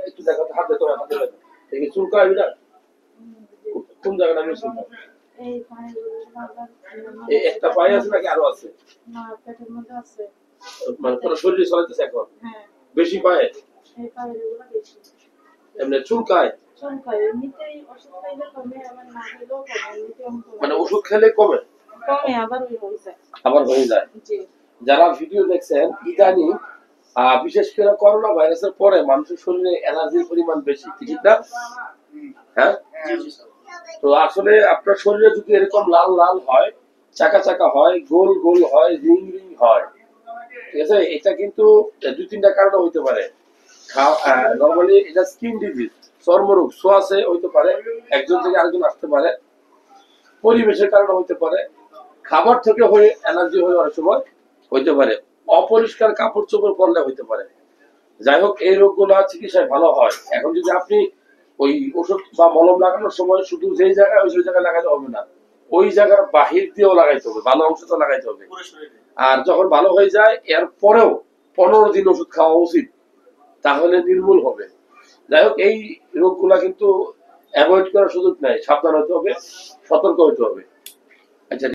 একটু দেখো হাত দেখো হাত দেখো দেখি চুলকায় না কোন জায়গাটা বেশি চুলকায় এই একটা পায়ে আছে নাকি আরো আছে না পেটের মধ্যে আছে মানে পুরো শরীরে চলাইতেছে এখন হ্যাঁ বেশি পায়ে এই পায়েরগুলো বেশি এমনি চুলকায় চুলকায় এমনিতেই ওষুধ খাইলে কমে আবার না খেলেও কমে এমনিতে মানে ওষুধ খেলে কমে কমে আবার ওই হয়ে যায় আবার হয়ে যায় জি যারা ভিডিও দেখছেন ইদানিং বিশেষ করে করোনা ভাইরাসের পরে মানুষের শরীরে এনার্জির পরিমাণ বেশি ঠিক না হ্যাঁ তো আসলে আপনার শরীরে যদি এরকম লাল লাল হয় চাকা চাকা হয় গোল গোল হয় রিং রিং হয় ঠিক আছে এটা কিন্তু দুই তিনটা কারণে হইতে পারে নরমালি এটা স্কিন ডিজিজ চর্মরোগ সোয়াশে হইতে পারে একজন থেকে আরেকজন আসতে পারে পরিবেশের কারণে হইতে পারে খাবার থেকে হয়ে এনার্জি হয়ে অনেক সময় হইতে পারে অপরিষ্কার কাপড় চোপড় পরলে হইতে পারে যাই হোক এই রোগগুলো চিকিৎসায় ভালো হয় এখন যদি আপনি ওই ওষুধ বা মলম লাগানোর সময় শুধু যেই জায়গায় ওই জায়গায় লাগাতে হবে না ওই জায়গার বাহির দিয়েও লাগাইতে হবে ভালো অংশটা লাগাইতে হবে আর যখন ভালো হয়ে যায় এর পরেও 15 দিন ওষুধ খাওয়া উচিত তাহলে নির্মূল হবে যাই হোক এই রোগগুলা কিন্তু অ্যাভয়েড করার সুযোগ নাই সাবধান হতে হবে সতর্ক হতে হবে